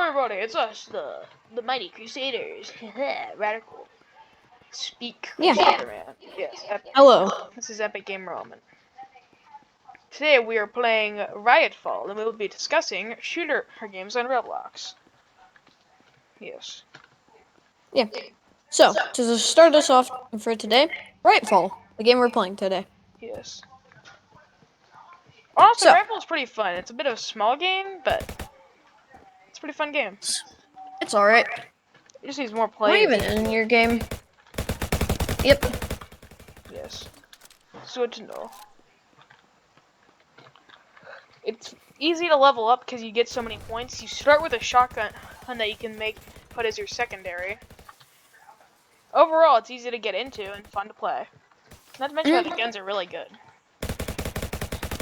everybody, it's us, the Mighty Crusaders. Radical. Speak Crusader Man. Yes, Epic. Hello. This is Epic Gamer Element. Today we are playing Riotfall, and we will be discussing shooter games on Roblox. Yes. Yeah. So, to start us off for today, Riotfall, the game we're playing today. Yes. Honestly, So, Riotfall is pretty fun. It's a bit of a small game, but it's a pretty fun game. it's alright. It just needs more We're playing. even in your game. Yep. Yes. It's good to know. It's easy to level up because you get so many points. You start with a shotgun that you can put as your secondary. Overall, it's easy to get into and fun to play. Not to mention that the guns are really good.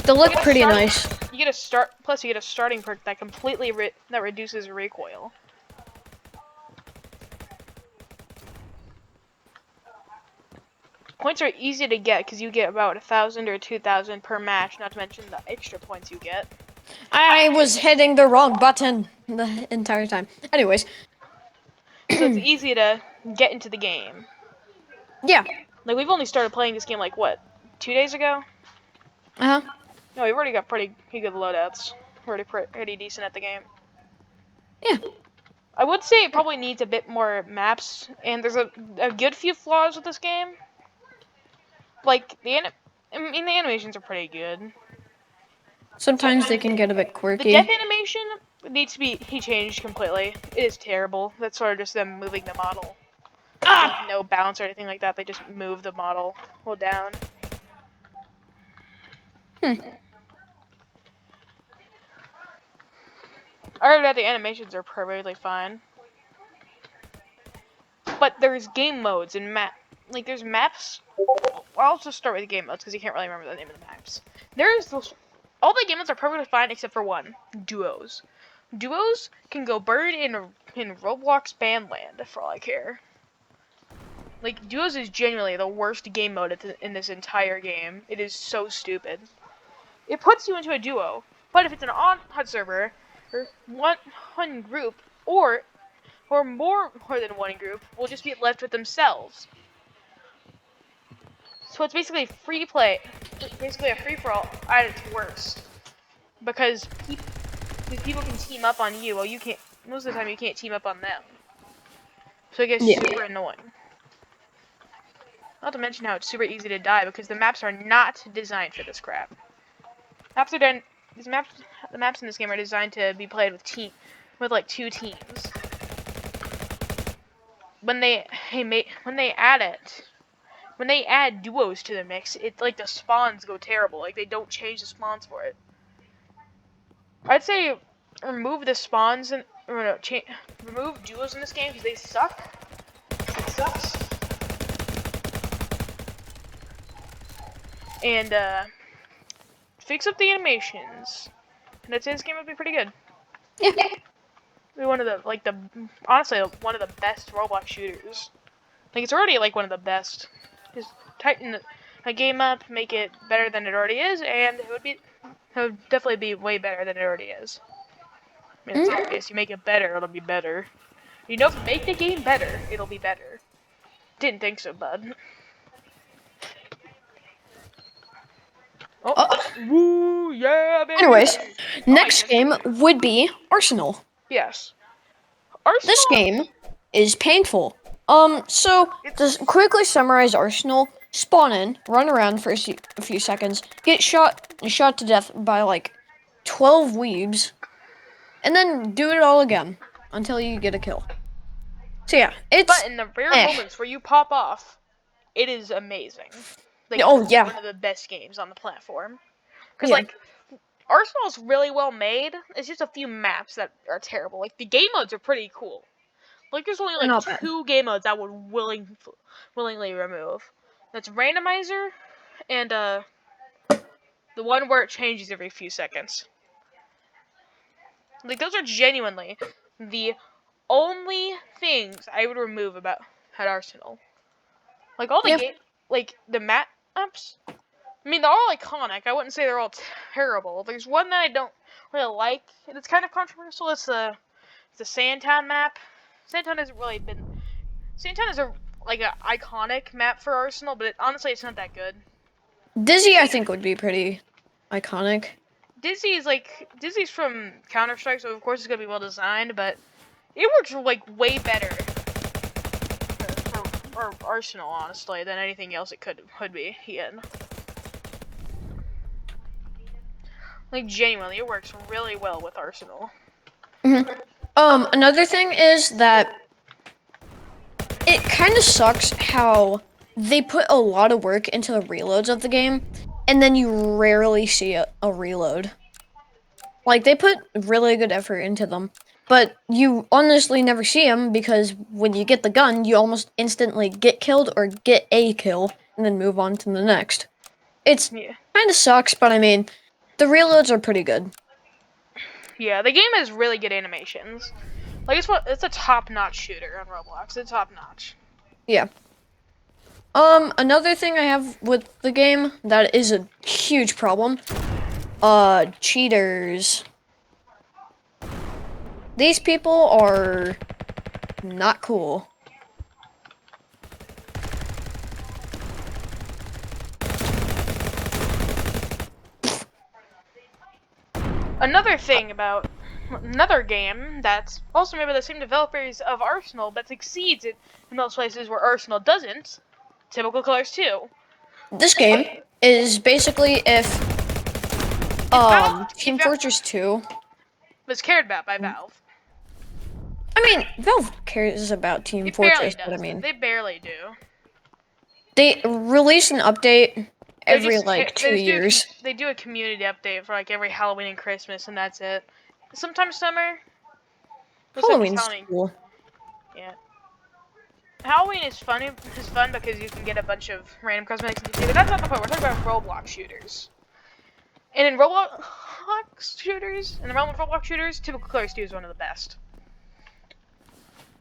They look pretty nice. You get a starting perk that completely reduces recoil. Points are easy to get because you get about 1,000 or 2,000 per match, not to mention the extra points you get. I was hitting the wrong button the entire time. Anyways. So it's easy to get into the game. Yeah. Like, we've only started playing this game, like, what, 2 days ago? Uh-huh. No, we've already got pretty good loadouts. We're already pretty decent at the game. Yeah. I would say it probably needs a bit more maps, and there's a good few flaws with this game. Like, the animations are pretty good. Sometimes they can get a bit The quirky. death animation needs to be changed completely. It is terrible. That's sort of just them moving the model. There's no bounce or anything like that. They just move the model down. Other than that, the animations are perfectly fine. But there's game modes and there's maps. I'll just start with the game modes because you can't really remember the name of the maps. All the game modes are perfectly fine except for one: duos. Duos can go bird in Roblox Bandland for all I care. Like, duos is genuinely the worst game mode in this entire game. It is so stupid. It puts you into a duo, but if it's an odd server, or one group, or more than one group, will just be left with themselves. So it's basically free play. It's basically a free-for-all at its worst. Because people can team up on you, while you can't. Most of the time, you can't team up on them. So it gets super annoying. Not to mention how it's super easy to die because the maps are not designed for this crap. The maps in this game are designed to be played with like 2 teams. When they add duos to the mix, it's like the spawns go terrible. Like, they don't change the spawns for it. I'd say remove the spawns remove duos in this game because they suck. It sucks. And fix up the animations. And I'd say this game would be pretty good. Yeah. Be honestly one of the best Roblox shooters. Like, it's already like one of the best. Just tighten a game up, make it better than it already is, and it would definitely be way better than it already is. I mean, it's obvious. You make it better, it'll be better. You know, if you make the game better, it'll be better. Didn't think so, bud. Woo, yeah, baby. Anyways, next game would be Arsenal. Yes. Arsenal. This game is painful. So to quickly summarize Arsenal: spawn in, run around for a few seconds, get shot to death by like 12 weebs, and then do it all again until you get a kill. So yeah, But in the rare moments where you pop off, it is amazing. Like, oh yeah, one of the best games on the platform. Because like, Arsenal's really well made. It's just a few maps that are terrible. Like, the game modes are pretty cool. Like, there's only like 2 game modes I would willingly remove. That's Randomizer and the one where it changes every few seconds. Like, those are genuinely the only things I would remove about Arsenal. Like, all the the maps. I mean, they're all iconic. I wouldn't say they're all terrible. There's one that I don't really like, and it's kind of controversial. It's the the Sandtown map. Sandtown hasn't really been. Sandtown is like an iconic map for Arsenal, but honestly, it's not that good. Dizzy, I think, would be pretty iconic. Dizzy's from Counter Strike, so of course it's gonna be well designed, but it works like way better for Arsenal, honestly, than anything else it could be. Yeah. Like genuinely, it works really well with Arsenal. Another thing is that it kind of sucks how they put a lot of work into the reloads of the game, and then you rarely see a reload. Like, they put really good effort into them, but you honestly never see them because when you get the gun, you almost instantly get killed or get a kill, and then move on to the next. It's kind of sucks, but I mean, the reloads are pretty good. Yeah, the game has really good animations. Like, it's a top-notch shooter on Roblox. It's top-notch. Yeah. Another thing I have with the game that is a huge problem, cheaters. These people are not cool. Another thing about another game that's also made by the same developers of Arsenal but succeeds in those places where Arsenal doesn't, Typical Colors 2. This game is basically if Team Fortress 2 was cared about by Valve. I mean, Valve cares about Team Fortress, but I mean, they barely do. They release an update every 2 years. They do a community update for like every Halloween and Christmas, and that's it. Sometimes summer. Halloween's cool. Yeah. Halloween is fun. It's fun because you can get a bunch of random cosmetics. But that's not the point. We're talking about Roblox shooters. And in Roblox shooters, in the realm of Roblox shooters, Typical Colors 2 is one of the best.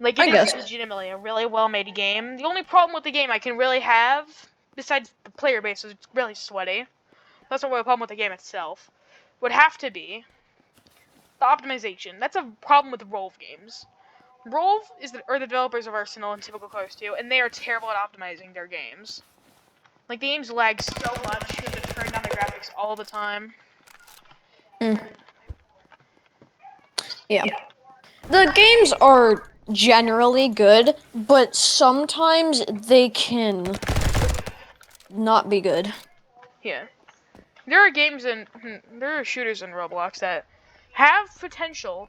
Like, it is legitimately a really well-made game. The only problem with the game I can really have, besides the player base, is it's really sweaty. That's not really a problem with the game itself. Would have to be the optimization. That's a problem with Rolve games. Rolve are the developers of Arsenal and Typical Colors 2, and they are terrible at optimizing their games. Like, the games lag so much, you have to turn down the graphics all the time. Yeah. The games are generally good, but sometimes they can not be good. Yeah. There are shooters in Roblox that have potential,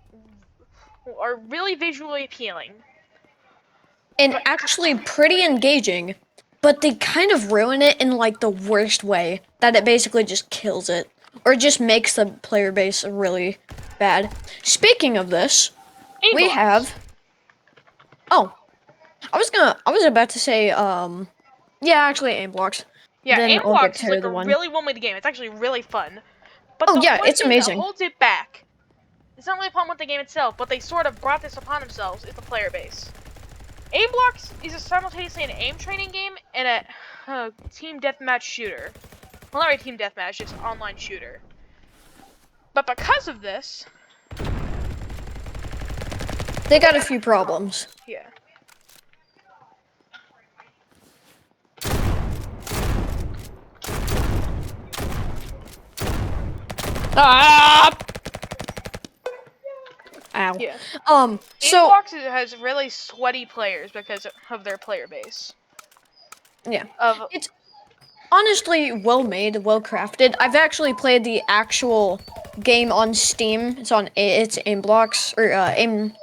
are really visually appealing, and actually pretty engaging, but they kind of ruin it in like the worst way, that it basically just kills it, or just makes the player base really bad. Speaking of this, we have... Oh, I was about to say, yeah, actually, ROBLOX. Yeah, ROBLOX is like a really well-made game. It's actually really fun. But it's amazing. That holds it back. It's not really a problem with the game itself, but they sort of brought this upon themselves. Is the player base. ROBLOX is simultaneously an aim training game and a team deathmatch shooter. Well, not really team deathmatch, just online shooter. But because of this, they got a few problems. Yeah. Ah! Ow. Yeah. So ROBLOX has really sweaty players because of their player base. Yeah. It's honestly well made, well crafted. I've actually played the actual game on Steam. It's ROBLOX or aim.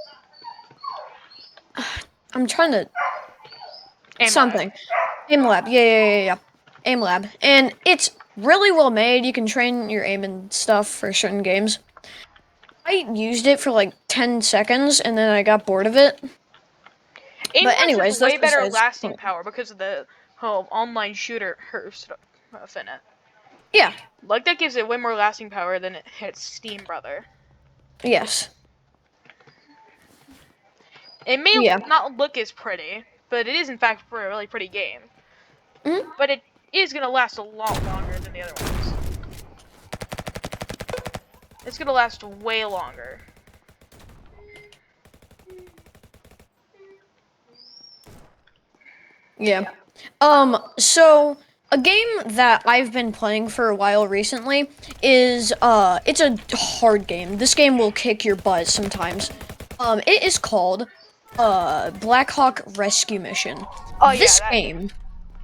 I'm trying to Aim Lab. Yeah. Aim Lab, and it's really well made. You can train your aim and stuff for certain games. I used it for like 10 seconds, and then I got bored of it. But anyways, that's way better lasting power because of the whole online shooter stuff in it. Yeah. Like, that gives it way more lasting power than its Steam brother. Yes. It may not look as pretty, but it is in fact a really pretty game. But it is going to last a lot longer than the other ones. It's going to last way longer. Yeah. So a game that I've been playing for a while recently is it's a hard game. This game will kick your butt sometimes. It is called Black Hawk Rescue Mission. Oh yeah, This game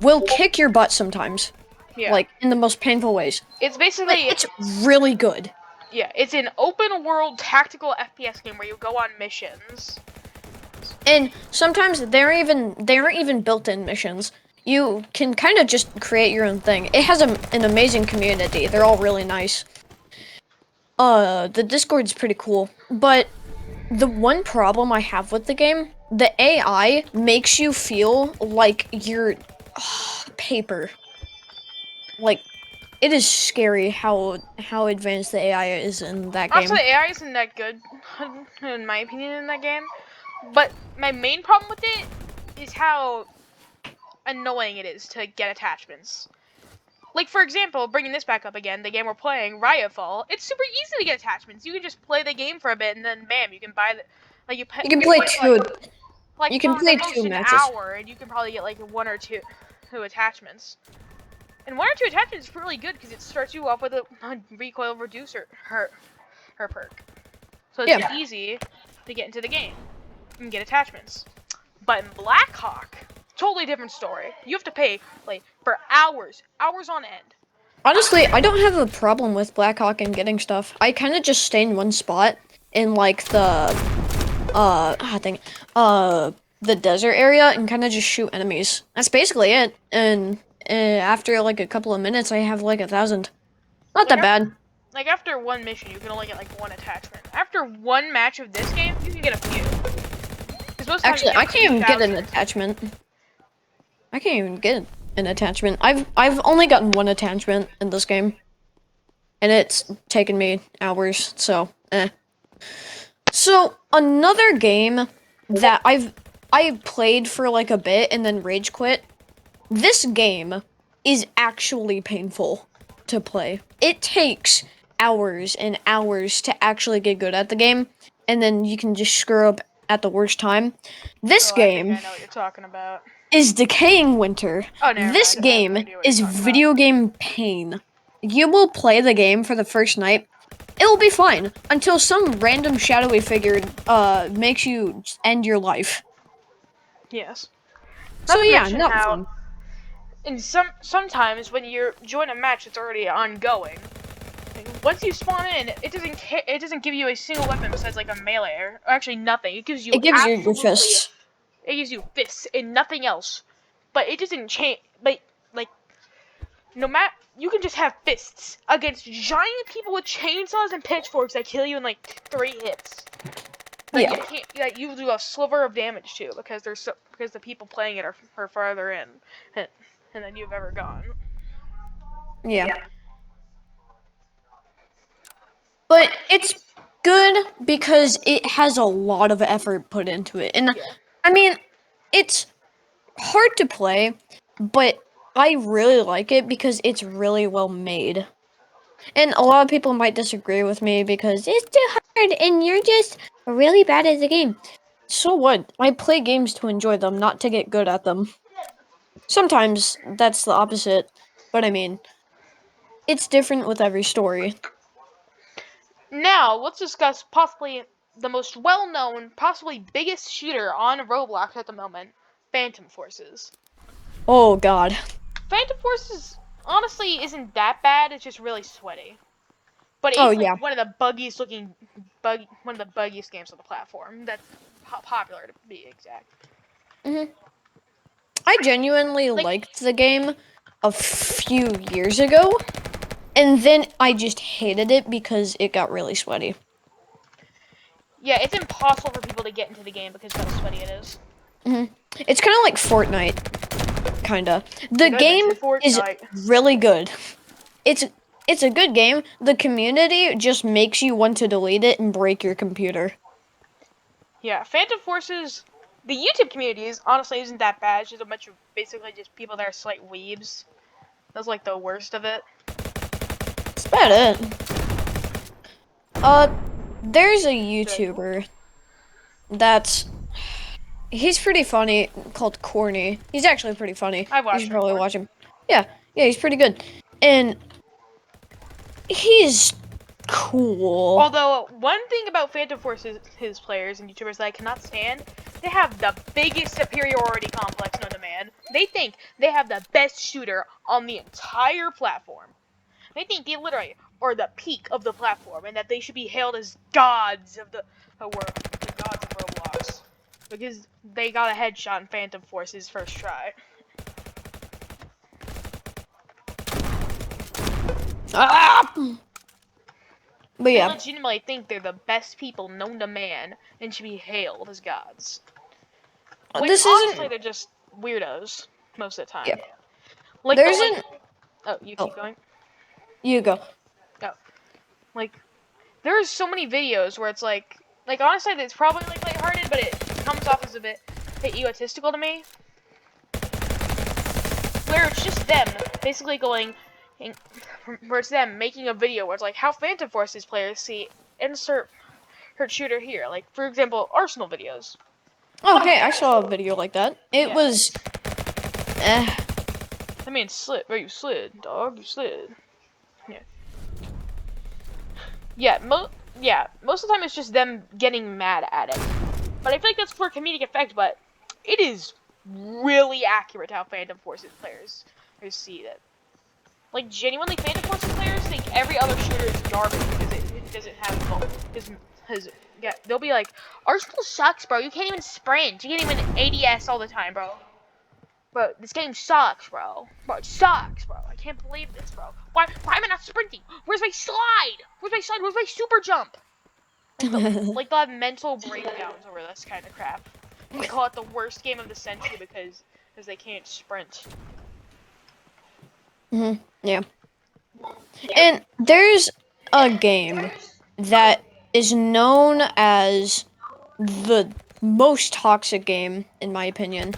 will kick your butt sometimes, yeah. like in the most painful ways. It's But basically it's really good. yeah, it's an open world tactical FPS game where you go on missions. And sometimes there aren't even built-in missions. You can kind of just create your own thing. It has an amazing community. They're all really nice. The Discord's pretty cool. But the one problem I have with the game, the AI makes you feel like you're paper. Like, it is scary how advanced the AI is in that game. Honestly, the AI isn't that good, in my opinion, in that game. But my main problem with it is how annoying it is to get attachments. Like, for example, bringing this back up again, the game we're playing, Riotfall, it's super easy to get attachments. You can just play the game for a bit, and then bam, you can buy the, like, You can play two. like You can for play the most two an matches. hour, and you can probably get like one or two attachments. And one or two attachments is really good because it starts you off with a recoil reducer, her perk. So it's easy to get into the game and get attachments. But in Black Hawk, totally different story. You have to pay like for hours on end. Honestly, I don't have a problem with Blackhawk and getting stuff. I kind of just stay in one spot in like the desert area and kind of just shoot enemies. That's basically it. And after like a couple of minutes, I have like 1,000. Not that bad. Like after one mission, you can only get like one attachment. After one match of this game, you can get a few. Actually, I can't even get an attachment. I can't even get an attachment. I've only gotten one attachment in this game, and it's taken me hours. So, So another game that I played for like a bit and then rage quit. This game is actually painful to play. It takes hours and hours to actually get good at the game, and then you can just screw up at the worst time. This game I know what you're talking about. is Decaying Winter. Oh, this game is video game pain. You will play the game for the first night. It'll be fine until some random shadowy figure makes you end your life. Yes. So yeah, not fun. And sometimes when you join a match, it's already ongoing. Once you spawn in, it doesn't give you a single weapon besides like a melee, or actually nothing. It gives you your fists. It gives you fists and nothing else. But it doesn't change. Like no matter, you can just have fists against giant people with chainsaws and pitchforks that kill you in like 3 hits. Like you do a sliver of damage to because because the people playing it are farther in than you've ever gone. Yeah. But it's good because it has a lot of effort put into it. And I mean, it's hard to play, but I really like it because it's really well made. And a lot of people might disagree with me because it's too hard and you're just really bad at the game. So what? I play games to enjoy them, not to get good at them. Sometimes that's the opposite, but I mean, it's different with every story. Now, let's discuss possibly the most well-known, possibly biggest shooter on Roblox at the moment, Phantom Forces. Oh god. Phantom Forces honestly isn't that bad, it's just really sweaty. But it's one of the buggiest games on the platform. That's popular to be exact. I genuinely liked the game a few years ago, and then I just hated it because it got really sweaty. Yeah, it's impossible for people to get into the game because of how sweaty it is. It's kind of like Fortnite, kinda. The game is really good. It's a good game. The community just makes you want to delete it and break your computer. Yeah, Phantom Forces, the YouTube community honestly isn't that bad. It's just a bunch of basically just people that are slight weebs. That's like the worst of it. That's about it. There's a YouTuber that's He's pretty funny. Called Corny. He's actually pretty funny. I You watched should him probably before. watch him. Yeah, he's pretty good, and he's cool. Although, one thing about Phantom Force his players and YouTubers that I cannot stand, they have the biggest superiority complex known to man. They think they have the best shooter on the entire platform. They think they literally are the peak of the platform and that they should be hailed as gods of the world, the gods of Roblox. Because they got a headshot in Phantom Force's first try. Ah! But They yeah, legitimately think they're the best people known to man and should be hailed as gods. When this honestly, isn't. they're just weirdos most of the time. Yeah, Like there the isn't. oh, you Oh, keep going. you go. Oh, like there's so many videos where it's like honestly, it's probably like lighthearted, but it comes off as a bit egotistical to me. Where it's just them basically going, where it's them making a video where it's like how Phantom Forces players see insert her shooter here. Like for example, Arsenal videos. Oh, hey, I saw a video like that. It Yeah. was. Eh. I mean, slid. Oh, you slid, dog. You slid. Yeah. Yeah. Most of the time it's just them getting mad at it. But I feel like that's for comedic effect. But it is really accurate how Phantom Forces players see it. Like genuinely, Phantom Forces players think every other shooter is garbage because it doesn't have yeah. They'll be like, Arsenal sucks, bro. You can't even sprint. You can't even ADS all the time, bro. Bro, this game sucks, bro. Bro, it sucks, bro. I can't believe this, bro. Why am I not sprinting? Where's my slide? Where's my slide? Where's my super jump? Like they'll have mental breakdowns over this kind of crap. They call it the worst game of the century because they can't sprint. Yeah. And there's a game that is known as the most toxic game, in my opinion.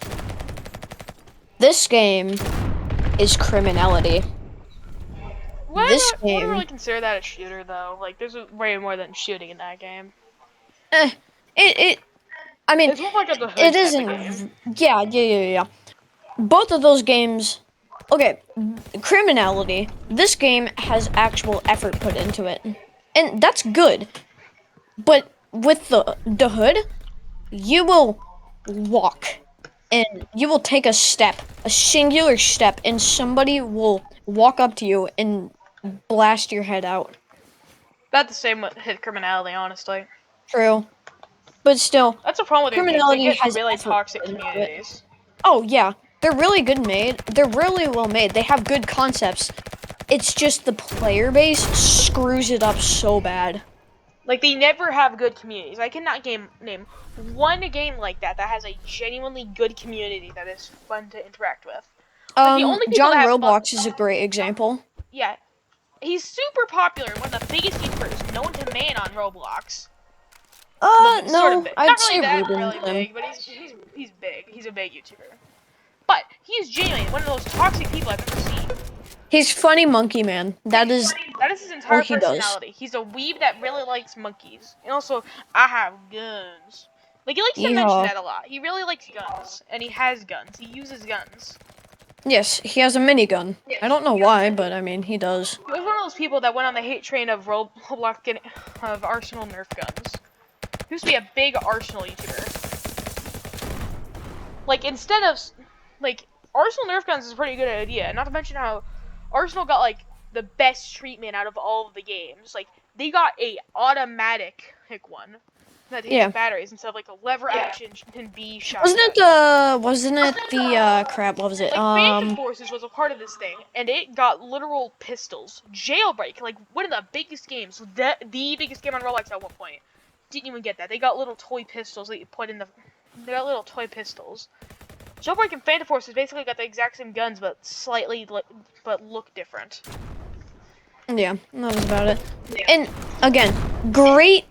This game is Criminality. This Wouldn't game, really consider that a shooter though. Like there's way more than shooting in that game. I mean, It's more like the hood it type of game. isn't, yeah. Both of those games, okay, Criminality, this game has actual effort put into it. And that's good. But with the hood, you will walk and you will take a step, a singular step, and somebody will walk up to you and blast your head out. Not the same with hit criminality, honestly. True. But still, That's a problem with these games. They Criminality get has really effort toxic put into it. communities. Oh yeah, they're really good made. They're really well made. They have good concepts. It's just the player base screws it up so bad. Like they never have good communities. I cannot name one game like that has a genuinely good community that is fun to interact with. Like, the only people John that have Roblox is a great example. yeah, he's super popular, one of the biggest YouTubers known to man on Roblox. No, Sort of big. I'd Not say really that Ruben really him. big, but he's big. He's a big YouTuber. But he is genuinely one of those toxic people I've ever seen. He's funny monkey man. That is his entire what he does. personality. He's a weeb that really likes monkeys. And also, I have guns. Like, he likes to mention that a lot. He really likes guns. And he has guns. He uses guns. Yes, he has a minigun. I don't know why, but I mean, he does. He was one of those people that went on the hate train of Roblox of Arsenal Nerf guns. He used to be a big Arsenal YouTuber. Like, instead of, like, Arsenal Nerf guns is a pretty good idea. Not to mention how Arsenal got, like, the best treatment out of all of the games. Like, they got a automatic one that takes batteries instead of, like, a lever action and B shot. Wasn't it the crap, what was it? Like, Phantom Forces was a part of this thing, and it got literal pistols. Jailbreak, like, one of the biggest games, the biggest game on Roblox at one point. Didn't even get that. They got little toy pistols that you put in they got little toy pistols. Jailbreak and Phantom Forces basically got the exact same guns, but slightly, but look different. Yeah, that was about it. And again, great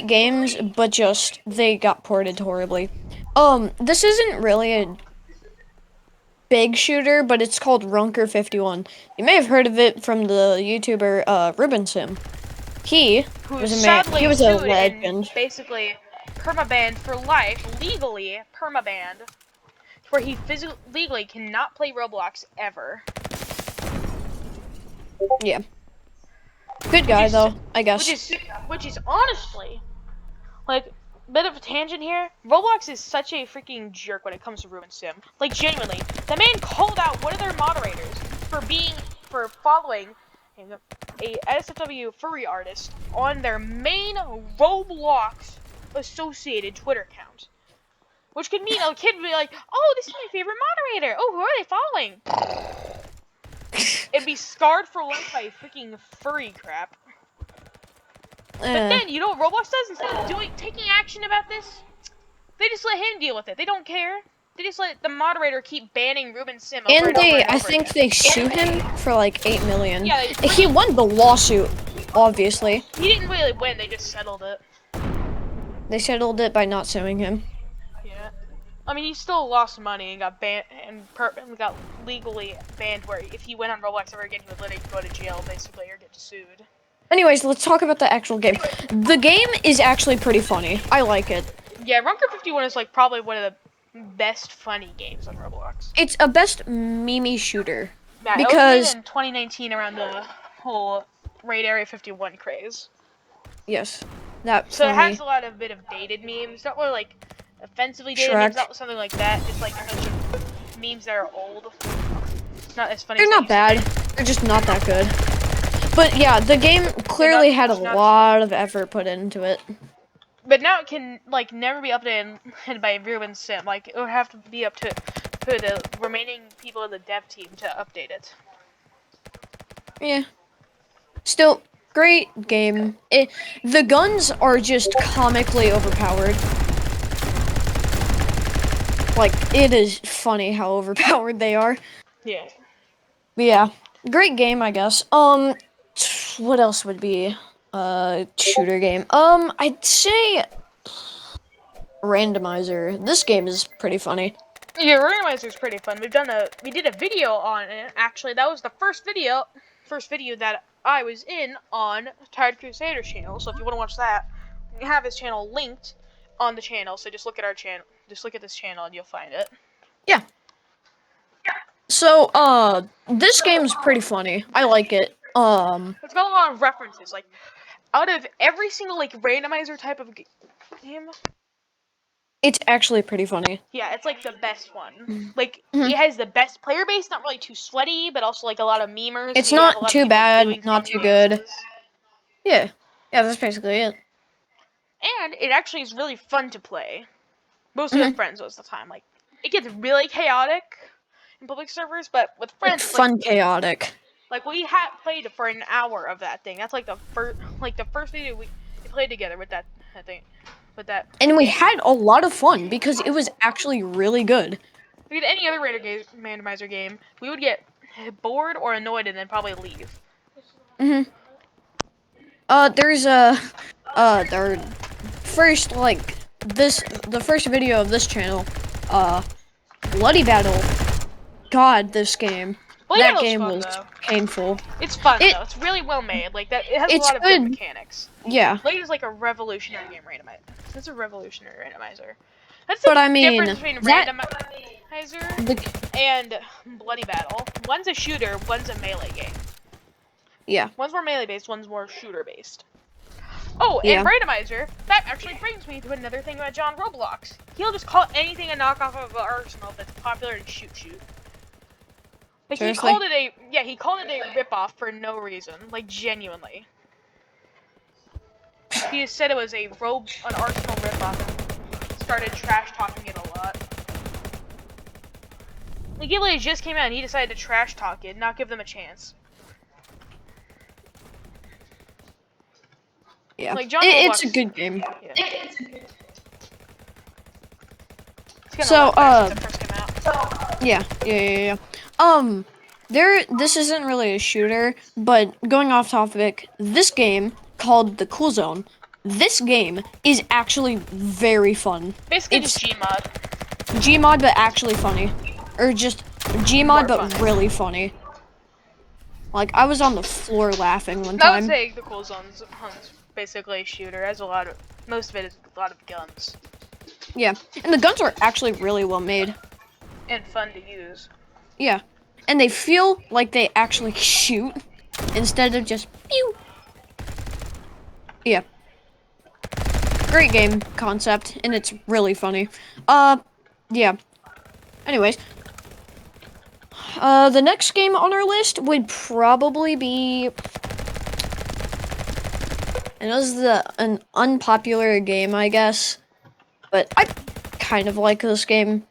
games, but just they got ported horribly. This isn't really a big shooter, but it's called Runker 51. You may have heard of it from the YouTuber Ruben Sim. He was a legend. Basically permabanned for life, legally permabanned, where he legally cannot play Roblox ever. Yeah. Good guy though, I guess. Which is honestly, like, bit of a tangent here. Roblox is such a freaking jerk when it comes to Ruben Sim. Like, genuinely, the man called out one of their moderators for following a SFW furry artist on their main Roblox associated Twitter account. Which could mean a kid would be like, oh, this is my favorite moderator. Oh, who are they following? It'd be scarred for life by freaking furry crap. But then, you know what Roblox does? Instead of taking action about this, they just let him deal with it. They don't care. They just let the moderator keep banning Ruben Sim over and over and over I think again. they sue him for like 8 million. Yeah, he won the lawsuit, obviously. He didn't really win, they just settled it. They settled it by not suing him. Yeah. I mean, he still lost money and got banned and got legally banned where if he went on Roblox ever again, he would literally go to jail basically or get sued. Anyways, let's talk about the actual game. The game is actually pretty funny. I like it. Yeah, Runker 51 is like probably one of the best funny games on Roblox. It's a best meme shooter. Yeah, because it was made in 2019 around the whole Raid Area 51 craze. Yes, that. So it has a lot of bit of dated memes, not really like offensively dated memes, not something like that. Just like a bunch of memes that are old. Not as funny. They're not bad. They're just not that good. But yeah, the game clearly had a lot of effort put into it. But now it can like never be updated by Ruben Sim. Like it would have to be up to the remaining people in the dev team to update it. Yeah. Still, great game. The guns are just comically overpowered. Like, it is funny how overpowered they are. Yeah. But yeah, great game, I guess. What else would be a shooter game? I'd say Randomizer. This game is pretty funny. Yeah, Randomizer is pretty fun. We did a video on it. Actually, that was the first video that I was in on Tired Crusader's channel. So if you want to watch that, we have his channel linked on the channel. So just look at our channel. Just look at this channel and you'll find it. Yeah. So, this game's pretty funny. I like it. It's got a lot of references. Like, out of every single like randomizer type of game, it's actually pretty funny. Yeah, it's like the best one. Like, it has the best player base. Not really too sweaty, but also like a lot of memers. It's not too bad, not too good. Yeah, that's basically it. And it actually is really fun to play. Mostly with friends most of the time. Like, it gets really chaotic in public servers, but with friends, it's fun, chaotic. Like we played for an hour of that thing. That's like the first video we played together with that thing, And we had a lot of fun because it was actually really good. If we had any other randomizer game, we would get bored or annoyed and then probably leave. There's the first video of this channel, Bloody Battle. God, this game. That game was painful. It's fun though. It's really well made. Like that, it has a lot of good mechanics. Yeah. Blade is like a revolutionary game randomizer. It's a revolutionary randomizer. That's the difference between randomizer and Bloody Battle. One's a shooter, one's a melee game. Yeah. One's more melee based, one's more shooter based. Oh, and Randomizer, that actually brings me to another thing about John ROBLOX. He'll just call anything a knockoff of an Arsenal that's popular in shoot. Like, he called it a ripoff for no reason. Like, genuinely. He just said it was an Arsenal ripoff and started trash talking it a lot. Like, it literally just came out and he decided to trash talk it, not give them a chance. Yeah, like John it's a good game. Yeah. So, yeah. This isn't really a shooter, but going off topic, this game called The Cool Zone. This game is actually very fun. Basically, it's just Gmod. Gmod, but actually funny, or just Gmod, but really funny. Like I was on the floor laughing one time. I would say The Cool Zone's basically a shooter. It has most of it is a lot of guns. Yeah, and the guns are actually really well made. And fun to use. Yeah, and they feel like they actually shoot instead of just pew. Yeah. Great game concept, and it's really funny. Yeah. Anyways, the next game on our list would probably be, and this is an unpopular game, I guess, but I kind of like this game.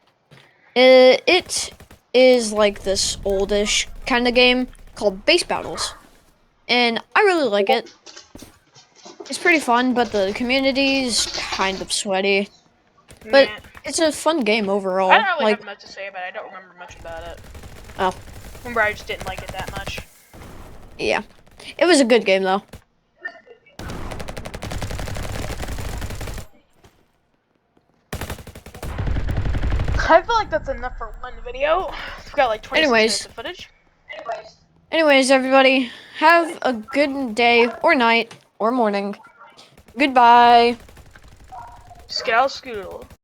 It is like this oldish kind of game called Base Battles, and I really like it. It's pretty fun, but the community's kind of sweaty. But Yeah. it's a fun game I overall. don't really Like, have much to say about it. I don't remember much about it. oh, Remember, I just didn't like it that much. yeah. It was a good game, though. I feel like that's enough for one video. We've got like 26 minutes of footage. Anyways, everybody, have a good day, or night, or morning. Goodbye. Scout Scoodle.